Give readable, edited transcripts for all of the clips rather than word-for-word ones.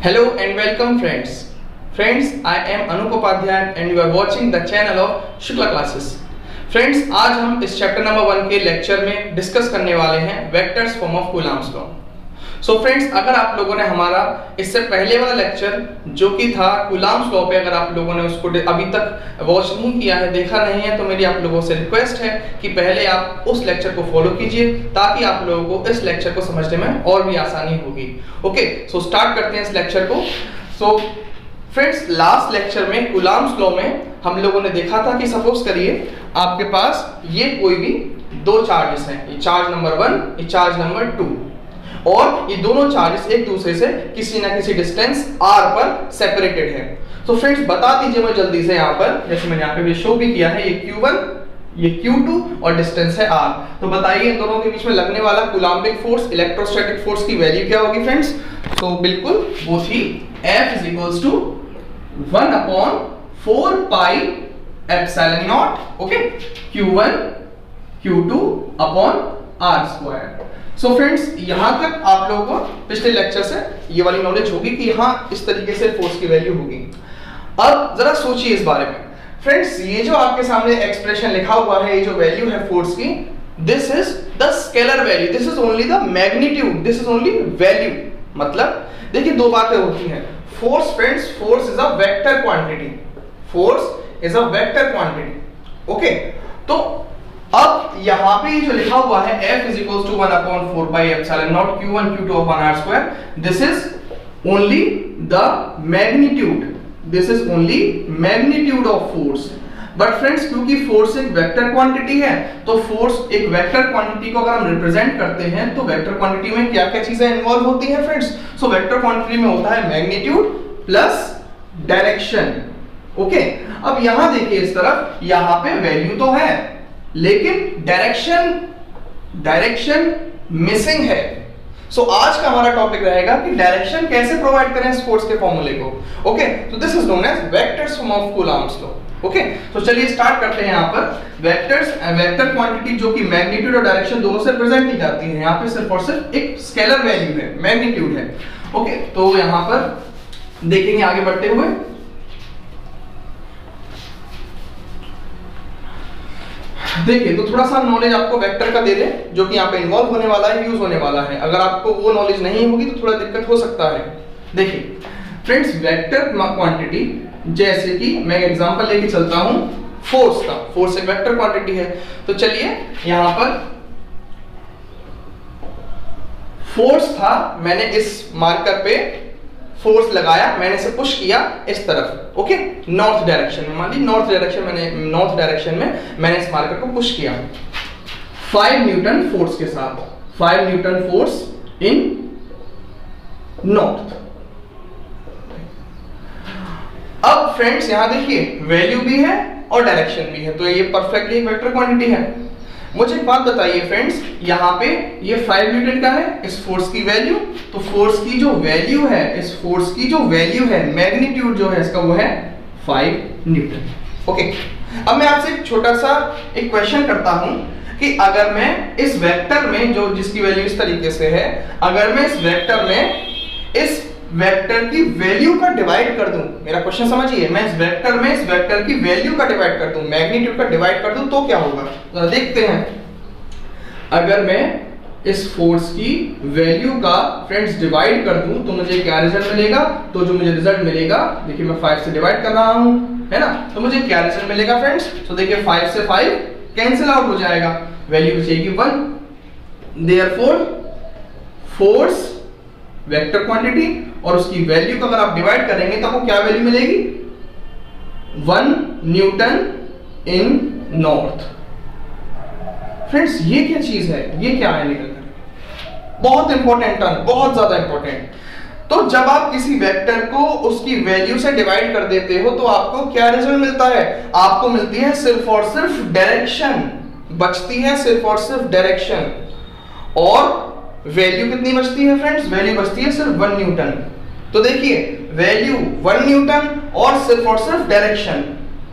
Hello and welcome friends. Friends, I am Anup Upadhyay and you are watching the channel of Shukla Classes. Friends, आज हम इस chapter number 1 के lecture में discuss करने वाले हैं vectors form of Coulomb's law. So friends, अगर आप लोगों ने हमारा इससे पहले वाला लेक्चर जो कि था कूलम्ब्स लॉ पे, अगर आप लोगों ने उसको अभी तक वॉच नहीं किया है, देखा नहीं है, तो मेरी आप लोगों से रिक्वेस्ट है कि पहले आप उस लेक्चर को फॉलो कीजिए ताकि आप लोगों को इस लेक्चर को समझने में और भी आसानी होगी। ओके, सो स्टार्ट करते हैं इस लेक्चर को। सो फ्रेंड्स, लास्ट लेक्चर में कूलम्ब्स लॉ में हम लोगों ने देखा था कि सपोज करिए आपके पास ये कोई भी दो चार्जेस हैं, ये चार्ज नंबर 1, ये चार्ज नंबर 2, और ये दोनों चार्जेस एक दूसरे से किसी ना किसी डिस्टेंस r पर सेपरेटेड है। तो फ्रेंड्स, बता दीजिए मैं जल्दी से यहाँ पर, जैसे मैंने यहाँ पे शो भी किया है, ये q1, ये q2 और डिस्टेंस है r। तो बताइए इन दोनों के बीच में लगने वाला कूलम्बिक फोर्स, इलेक्ट्रोस्टैटिक फोर्स की वैल्यू क्या होगी फ्रेंड्स? तो बिल्कुल वो थी F is equals to 1/4 pi epsilon naught, okay, q1 q2 upon r square। So friends, यहां तक आप लोगों को पिछले लेक्चर से ये वाली नॉलेज होगी कि यहां इस तरीके से फोर्स की वैल्यू होगी। अब जरा सोचिए इस बारे में फ्रेंड्स, ये जो आपके सामने एक्सप्रेशन लिखा हुआ है, ये जो वैल्यू है फोर्स की, this is the scalar value, this is only the magnitude, this is only value. मतलब देखिए दो बातें होती हैं। Force friends, force is a vector quantity, force is a vector quantity, okay. तो अब यहाँ पे जो लिखा हुआ है F is equals to 1/4 pi epsilon naught q1 q2 upon r square, this is only the magnitude, this is only magnitude of force। But friends, क्योंकि force एक वेक्टर क्वांटिटी है, तो फोर्स एक वेक्टर क्वांटिटी को अगर हम represent करते हैं तो वेक्टर क्वांटिटी में क्या क्या चीजें इन्वॉल्व होती हैं फ्रेंड्स? सो वेक्टर क्वांटिटी में होता है मैग्नीट्यूड प्लस डायरेक्शन, ओके। अब यहां देखिए इस तरफ, यहां पे वैल्यू तो है लेकिन डायरेक्शन मिसिंग है। सो आज का हमारा टॉपिक रहेगा कि डायरेक्शन कैसे प्रोवाइड करें इस फोर्स के फॉर्मूले को, ओके। तो this is known as vectors form of Coulomb's law, okay. तो चलिए स्टार्ट करते हैं। यहाँ पर वेक्टर क्वांटिटी जो कि मैग्नीट्यूड और डायरेक्शन दोनों से रिप्रेजेंट की जाती है, यहाँ पे सिर्फ और सिर्फ एक स्केलर वैल्यू है, मैग्नीट्यूड है, ओके। तो यहाँ पर देखेंगे आगे बढ़ते हुए। देखिए, तो थोड़ा सा नॉलेज आपको वेक्टर का दे दें जो कि यहाँ पे इन्वॉल्व होने वाला है, यूज होने वाला है। अगर आपको वो नॉलेज नहीं होगी तो थोड़ा दिक्कत हो सकता है। देखिए फ्रेंड्स, वेक्टर क्वांटिटी, जैसे कि मैं एग्जांपल लेके चलता हूं फोर्स का, फोर्स एक वेक्टर क्वांटिटी है। तो चलिए यहां पर फोर्स था, मैंने इस मार्कर पे फोर्स लगाया, मैंने इसे पुश किया इस तरफ, ओके, नॉर्थ डायरेक्शन में। मान ली नॉर्थ डायरेक्शन में मैंने इस मार्कर को पुश किया 5 न्यूटन फोर्स के साथ, 5 न्यूटन फोर्स इन नॉर्थ। अब फ्रेंड्स यहां देखिए वैल्यू भी है और डायरेक्शन भी है, तो ये परफेक्टली एक वेक्टर क्वांटिटी है। मुझे एक बात बताइए फ्रेंड्स, यहाँ पे ये 5 न्यूटन का है इस फोर्स की वैल्यू, तो फोर्स की जो वैल्यू है, इस फोर्स की जो वैल्यू है, मैग्नीट्यूड जो है इसका, वो है 5 न्यूटन, ओके। अब मैं आपसे एक छोटा सा एक क्वेश्चन करता हूं कि अगर मैं इस वेक्टर में, जो जिसकी वैल्यू इस तरीके से है, अगर मैं इस वेक्टर की वैल्यू का डिवाइड कर दूं, मेरा क्वेश्चन समझिए, मैं इस वेक्टर की वैल्यू का डिवाइड कर दूं, मैग्नीट्यूड का डिवाइड कर दूं, तो क्या होगा? तो देखते हैं। अगर मैं इस फोर्स की वैल्यू का फ्रेंड्स डिवाइड कर दूं तो मुझे क्या रिजल्ट मिलेगा? तो जो मुझे रिजल्ट मिलेगा, देखिए मैं 5 से डिवाइड कर रहा हूं, है ना, तो मुझे क्या रिजल्ट मिलेगा फ्रेंड्स? तो देखिए 5 से 5 कैंसिल आउट हो जाएगा, वैल्यू बचेगी 1। देयरफॉर फोर्स वेक्टर क्वांटिटी और उसकी वैल्यू को अगर आप डिवाइड करेंगे तो आपको क्या वैल्यू मिलेगी? 1 न्यूटन इन नॉर्थ। फ्रेंड्स, ये क्या चीज है? ये क्या है निकल कर? बहुत इंपॉर्टेंट टर्म, बहुत ज्यादा इंपॉर्टेंट। तो जब आप किसी वेक्टर को उसकी वैल्यू से डिवाइड कर देते हो तो आपको क्या रिजल्ट मिलता है? आपको मिलती है सिर्फ और सिर्फ डायरेक्शन, बचती है सिर्फ और सिर्फ डायरेक्शन। और वैल्यू कितनी बचती है फ्रेंड्स? वैल्यू बचती है सिर्फ 1 न्यूटन। तो देखिए वैल्यू 1 न्यूटन और सिर्फ डायरेक्शन,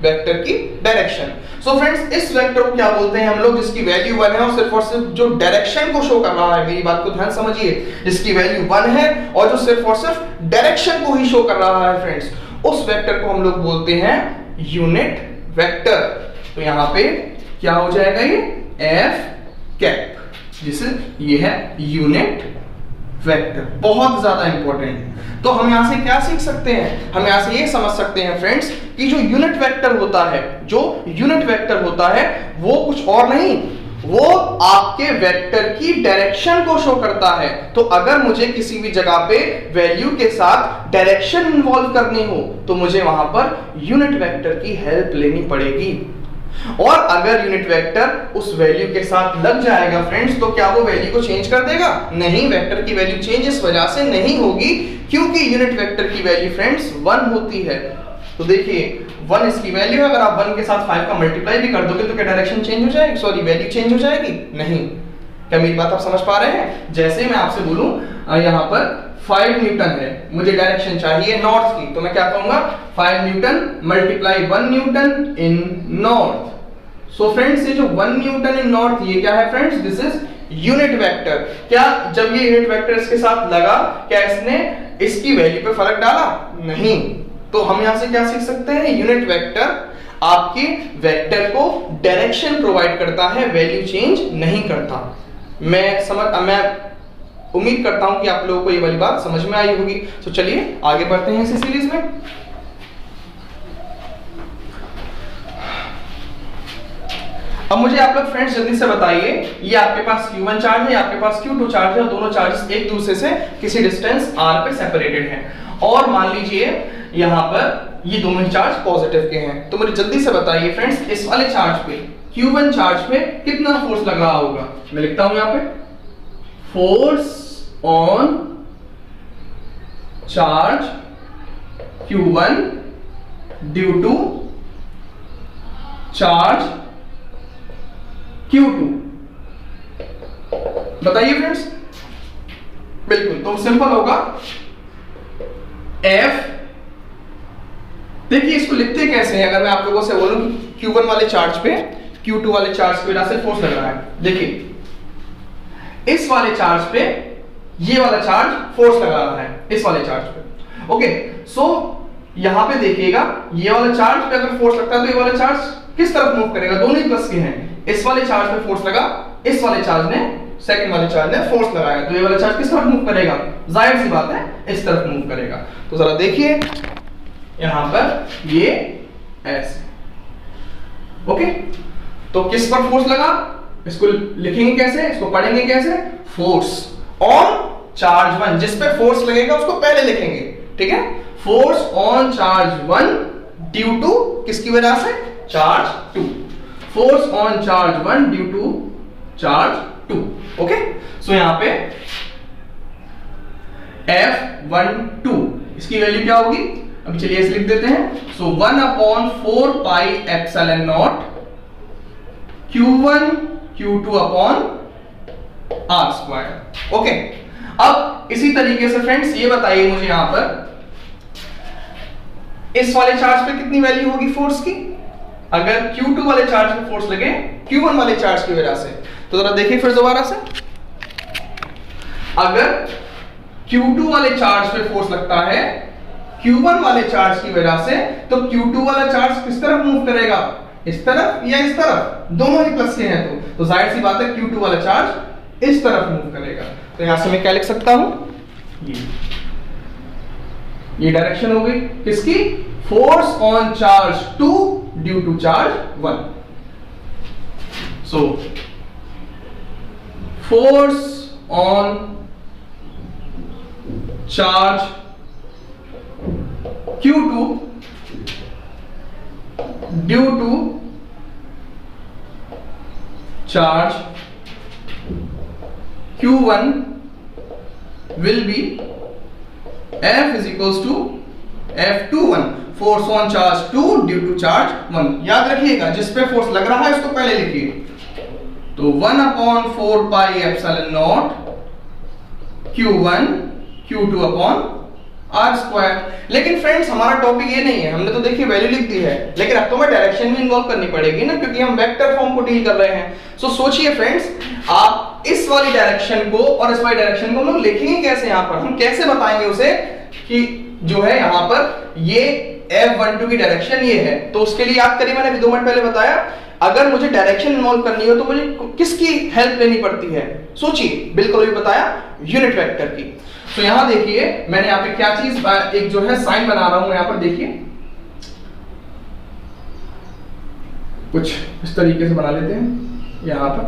वेक्टर की डायरेक्शन। सो फ्रेंड्स इस वेक्टर को क्या बोलते हैं हम लोग, जिसकी वैल्यू 1 है और सिर्फ जो डायरेक्शन को शो कर रहा है, मेरी बात को ध्यान समझिए, जिसकी वैल्यू 1 है और जो सिर्फ और सिर्फ डायरेक्शन को ही शो कर रहा है फ्रेंड्स, उस वेक्टर को हम लोग बोलते हैं यूनिट वेक्टर। तो यहां पे क्या हो जाएगा, ये एफ कैप, जिसे ये है यूनिट वेक्टर, बहुत ज्यादा इंपॉर्टेंट। तो हम यहां से क्या सीख सकते हैं, हम यहां से ये समझ सकते हैं फ्रेंड्स कि जो यूनिट वेक्टर होता है, जो यूनिट वेक्टर होता है वो कुछ और नहीं, वो आपके वेक्टर की डायरेक्शन को शो करता है। तो अगर मुझे किसी भी जगह पे वैल्यू के साथ डायरेक्शन इन्वॉल्व करनी हो तो मुझे वहां पर यूनिट वेक्टर की हेल्प लेनी पड़ेगी। और अगर यूनिट वेक्टर उस वैल्यू के साथ लग जाएगा फ्रेंड्स, तो क्या वो वैल्यू को चेंज कर देगा? नहीं, वेक्टर की वैल्यू चेंज इस वजह से नहीं होगी क्योंकि यूनिट वेक्टर की वैल्यू फ्रेंड्स 1 होती है। तो देखिए 1 इसकी वैल्यू है, अगर आप 1 के साथ 5 का मल्टीप्लाई भी कर दोगे तो क्या डायरेक्शन चेंज हो जाएगी, सॉरी वैल्यू चेंज हो जाएगी? नहीं। क्या मेरी बात आप समझ पा रहे हैं? जैसे मैं आपसे बोलूं यहाँ पर 5 न्यूटन है, मुझे डायरेक्शन चाहिए नॉर्थ की, तो मैं क्या कहूंगा 5 न्यूटन मल्टीप्लाई 1 न्यूटन इन नॉर्थ। सो फ्रेंड्स ये जो 1 न्यूटन इन नॉर्थ, ये क्या है friends, this is unit vector. क्या जब ये यूनिट वेक्टर इसके साथ लगा, क्या इसने इसकी वैल्यू पे फर्क डाला? नहीं। तो हम यहां से क्या सीख सकते हैं, यूनिट वेक्टर आपके वेक्टर को डायरेक्शन प्रोवाइड करता है, वैल्यू चेंज नहीं करता। मैं उम्मीद करता हूं कि आप लोगों को ये वाली बात समझ में आई होगी। तो चलिए आगे बढ़ते हैं इसी सीरीज में। अब मुझे आप लोग फ्रेंड्स जल्दी से बताइए, ये आपके पास Q1 चार्ज है, आपके पास Q2 चार्ज है, और दोनों चार्जेस एक दूसरे से किसी डिस्टेंस r पे सेपरेटेड हैं। और मान लीजिए यहाँ पर ये दोनों ही चार्ज पॉजिटिव के हैं। तो मुझे जल्दी से बताइए फ्रेंड्स, इस वाले चार्ज पे Q1 चार्ज पे कितना फोर्स लग रहा होगा? मैं लिखता हूं यहाँ पे, force on charge Q1 due to charge Q2। बताइए फ्रेंड्स। बिल्कुल, तो सिंपल होगा F। देखिए इसको लिखते कैसे हैं, अगर मैं आप लोगों से बोलूं Q1 वाले चार्ज पे Q2 वाले चार्ज की वजह से फोर्स लग रहा है। देखिए इस वाले चार्ज पे ये वाला चार्ज फोर्स लगा रहा है, इस वाले चार्ज पे। ओके, सो यहां पे देखिएगा ये वाला चार्ज पे अगर फोर्स लगता है तो ये वाला चार्ज किस तरफ मूव करेगा? दोनों ही प्लस के हैं। इस वाले चार्ज पे फोर्स लगा, इस वाले चार्ज ने, सेकंड वाले चार्ज ने फोर्स लगाया, तो ये वाला चार्ज किस तरफ मूव करेगा? जाहिर सी बात है इस तरफ मूव करेगा। तो जरा देखिए यहां पर ये ऐसे, ओके, तो किस पर फोर्स लगा? इसको लिखेंगे कैसे, इसको पढ़ेंगे कैसे? फोर्स ऑन चार्ज 1, जिस पे फोर्स लगेगा उसको पहले लिखेंगे, ठीक है? Force on charge 1 due to किसकी वजह से? Charge 2। Force on charge 1 due to charge 2। Okay, so यहां पे F12 इसकी वैल्यू क्या होगी? अब चलिए इसे लिख देते हैं। सो 1/4 pi epsilon naught Q1 Q2 upon R square. Okay, अब इसी तरीके से फ्रेंड्स ये बताइए मुझे यहां पर इस वाले चार्ज पे कितनी वैल्यू होगी फोर्स की? अगर Q2 वाले चार्ज पे फोर्स लगे Q1 वाले चार्ज की वजह से, तो जरा देखिए फिर दोबारा से, अगर Q2 वाले चार्ज पे फोर्स लगता है Q1 वाले चार्ज की वजह से, तो Q2 वाला चार्ज किस तरफ मूव करेगा? इस तरफ या इस तरफ? दोनों ही प्लस के हैं, तो जाहिर सी बात है Q2 वाला चार्ज इस तरफ मूव करेगा। तो यहां से मैं क्या लिख सकता हूं, ये डायरेक्शन हो गई किसकी? Force on charge 2 due to charge 1। So force on charge Q2 due to charge Q1 will be F is equals to F21, force on charge 2 due to charge 1। याद रखिएगा जिस पे फोर्स लग रहा है उसको पहले लिखिए। तो 1/4 pi epsilon naught Q1 Q2 upon R square. लेकिन फ्रेंड्स हमारा टॉपिक ये नहीं है, हमने तो देखिए वैल्यू लिख दी है, लेकिन अब तो हमें डायरेक्शन भी इन्वॉल्व करनी पड़ेगी ना, क्योंकि हम वेक्टर फॉर्म को डील कर रहे हैं। सो सोचिए फ्रेंड्स, आप इस वाली डायरेक्शन को और इस वाली डायरेक्शन को हम लोग लिखेंगे कैसे, यहां पर हम कैसे बताएंगे उसे कि जो है यहां पर ये F12 की डायरेक्शन ये है। तो उसके लिए याद करिए, मैंने 2 मिनट पहले बताया, अगर मुझे डायरेक्शन इन्वॉल्व करनी हो तो मुझे किसकी हेल्प लेनी पड़ती है, सोचिए, बिल्कुल अभी बताया, यूनिट वेक्टर की। तो यहां देखिए मैंने यहां पे क्या चीज, एक जो है साइन बना रहा हूं यहां पर, देखिए कुछ इस तरीके से बना लेते हैं यहां पर,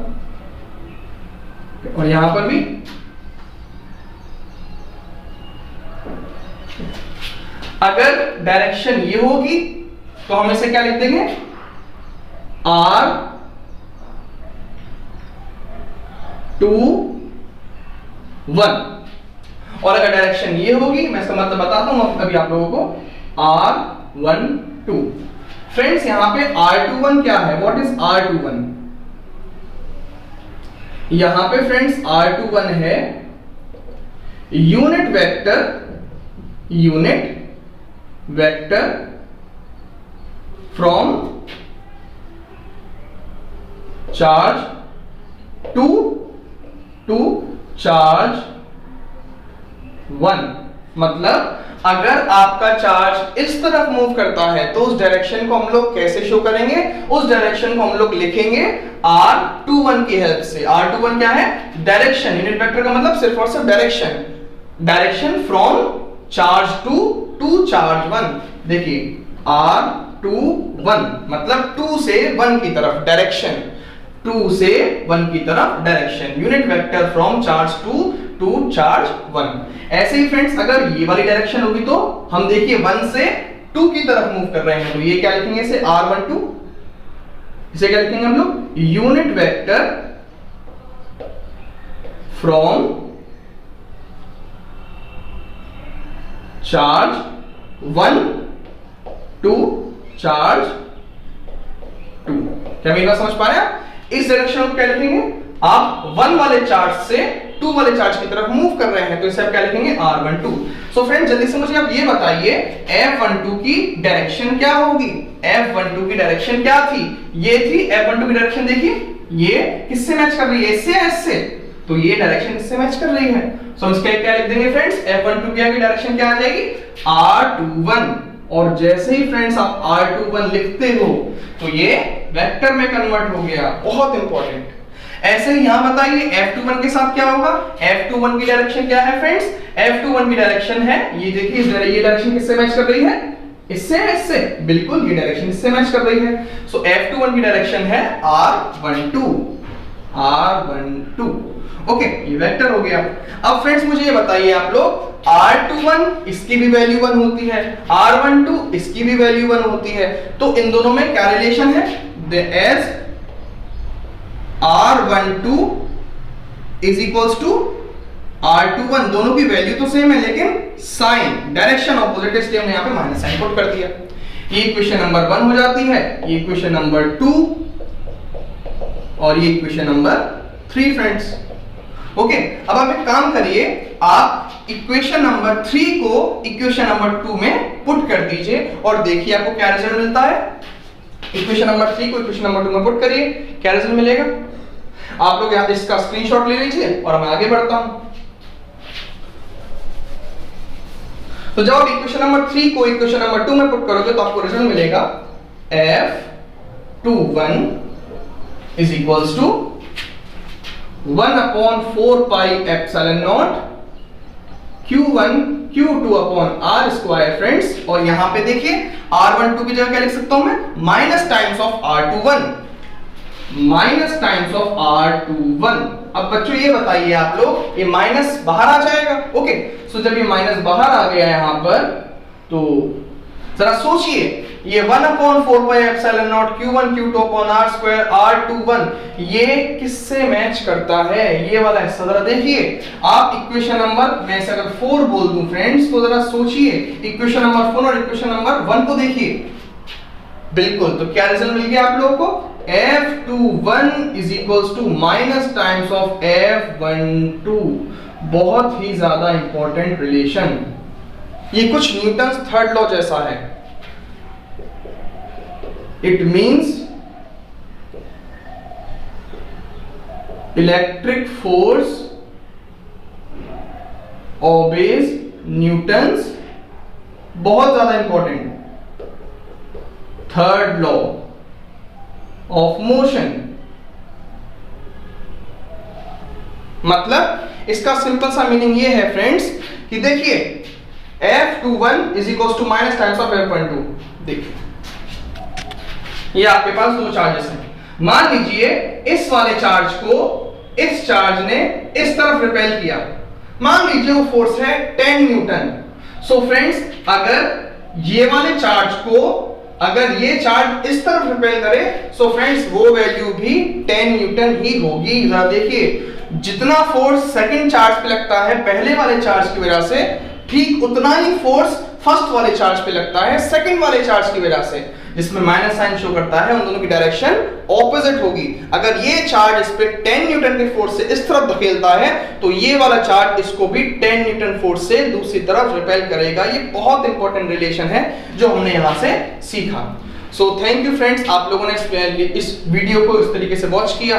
और यहां पर भी अगर डायरेक्शन ये होगी तो हम इसे क्या लिख देंगे, R21, और अगर डायरेक्शन ये होगी, मैं इसका मतलब बताता हूं अभी आप लोगों को, R12। फ्रेंड्स यहां पे R21 क्या है, व्हाट इज R21? यहां पे फ्रेंड्स R21 है unit vector from charge to charge 1। मतलब अगर आपका चार्ज इस तरफ मूव करता है तो उस डायरेक्शन को हम लोग कैसे शो करेंगे, उस डायरेक्शन को हम लोग लिखेंगे R21 की हेल्प से। R21 क्या है, डायरेक्शन, यूनिट वेक्टर का मतलब सिर्फ और सिर्फ direction from charge to charge 1। देखिए R21 मतलब 2 से 1 की तरफ डायरेक्शन, 2 से 1 की तरफ direction, unit vector from charge to charge 1। ऐसे ही फ्रेंड्स अगर ये वाली डायरेक्शन होगी तो हम देखिए 1 से 2 की तरफ मूव कर रहे हैं, तो ये क्या लिखेंगे, इसे R12, इसे क्या लिखेंगे हम लोग, unit vector from charge 1 to charge 2। क्या मेरी बात समझ पा रहे हैं? इस डायरेक्शन को क्या लिखेंगे, आप 1 वाले चार्ज से 2 वाले चार्ज की तरफ मूव कर रहे हैं, तो इसे आप क्या लिखेंगे, R12। सो फ्रेंड जल्दी से मुझे आप ये बताइए F12 की डायरेक्शन क्या होगी, F12 की डायरेक्शन क्या थी, ये थी F12 की डायरेक्शन। देखिए ये किससे मैच कर रही है, इससे या इससे, तो ये डायरेक्शन इससे मैच कर रही है। सो हम इसका क्या लिख देंगे फ्रेंड्स, F12 की डायरेक्शन क्या आ जाएगी, R21। और जैसे ही फ्रेंड्स आप R21 लिखते हो तो ये वेक्टर में कन्वर्ट हो गया, बहुत इंपॉर्टेंट। ऐसे ही यहां बताइए F21 के साथ क्या होगा, F21 की डायरेक्शन क्या है फ्रेंड्स, F21 की डायरेक्शन है, ये देखिए ये डायरेक्शन किससे मैच कर रही है, इससे, बिल्कुल ये डायरेक्शन इससे मैच कर रही है। सो F21 की डायरेक्शन है R12। ओके, ये वेक्टर हो गया। अब फ्रेंड्स मुझे ये बताइए आप लोग, R21 इसकी भी वैल्यू 1 होती है, R12 इसकी भी वैल्यू 1 होती है, तो इन दोनों में क्या रिलेशन है, as R12 is equals to R21, दोनों की वैल्यू तो सेम है लेकिन साइन डायरेक्शन ऑपोजिट, इसलिए हमने यहां पे माइनस साइन पुट कर दिया। ये इक्वेशन नंबर 1 हो जाती है, ये इक्वेशन नंबर 2 और ये इक्वेशन नंबर 3 फ्रेंड्स। ओके, अब आप एक काम करिए, आप इक्वेशन नंबर 3 को इक्वेशन नंबर 2 में पुट कर दीजिए और देखिए आपको क्या रिजल्ट मिलता है। इक्वेशन नंबर 3 को इक्वेशन नंबर 2 में पुट करिए, क्या रिजल्ट मिलेगा। आप लोग यहां इसका स्क्रीनशॉट ले लीजिए और मैं आगे बढ़ता हूं। तो जब आप इक्वेशन नंबर 3 को इक्वेशन नंबर 2 में पुट करोगे तो आपको रिजल्ट मिलेगा F21 is equals to 1/4 pi epsilon naught Q1 Q2 upon R square friends. और यहां पे देखिए R12 की जगह क्या लिख सकता हूं मैं, minus times of R21, minus times of R21। अब बच्चों ये बताइए आप लोग, ये माइनस बाहर आ जाएगा। ओके, सो जब ये माइनस बाहर आ गया यहां पर, तो जरा सोचिए, ये 1/4 pi epsilon naught Q1 Q2 upon R square R21 ये किससे मैच करता है, ये वाला हिस्सा जरा देखिए। आप इक्वेशन नंबर, मैं इसे अगर 4 बोल दूं फ्रेंड्स, तो जरा सोचिए इक्वेशन नंबर 4 और इक्वेशन नंबर 1 को देखिए, बिल्कुल। तो क्या रिजल्ट मिल गया आप लोगों को, F21 is equals to minus times of F12। बहुत ही ज्यादा इंपॉर्टेंट रिलेशन, ये कुछ न्यूटन्स थर्ड लॉ जैसा है। It means electric force obeys Newton's, बहुत ज्यादा important, third law of motion. मतलब इसका सिंपल सा मीनिंग ये है फ्रेंड्स कि देखिए F21 is equal to minus times of F12। देखिए ये आपके पास दो चार्जेस हैं। मान लीजिए इस वाले चार्ज को इस चार्ज ने इस तरफ रिपेल किया, मान लीजिए वो फोर्स है 10 न्यूटन। सो फ्रेंड्स अगर ये वाले चार्ज को अगर ये चार्ज इस तरफ रिपेल करे, सो फ्रेंड्स वो वैल्यू भी 10 न्यूटन ही होगी। जरा देखिए जितना फोर्स सेकंड चार्ज पे लगता है पहले वाले चार्ज की वजह से, ठीक उतना ही फोर्स फर्स्ट वाले चार्ज पे लगता है सेकंड वाले चार्ज की वजह से, जिसमें माइनस साइन शो करता है। उन दोनों की डायरेक्शन ऑपोजिट होगी। अगर ये चार्ज इस पे 10 न्यूटन के फोर्स से इस तरफ धकेलता है तो ये वाला चार्ज इसको भी 10 न्यूटन फोर्स से दूसरी तरफ रिपेल करेगा। ये बहुत इंपॉर्टेंट रिलेशन है जो हमने यहां से सीखा। सो थैंक यू फ्रेंड्स, आप लोगों ने इस वीडियो को इस तरीके से वॉच किया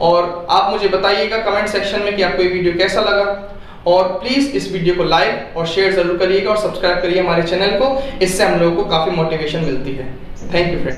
और आप मुझे बताइएगा कमेंट सेक्शन में कि आपको ये वीडियो कैसा लगा। और प्लीज इस वीडियो को लाइक और शेयर जरूर करिएगा और सब्सक्राइब करिए हमारे चैनल को, इससे हम लोगों को काफी मोटिवेशन मिलती है। Thank you friends.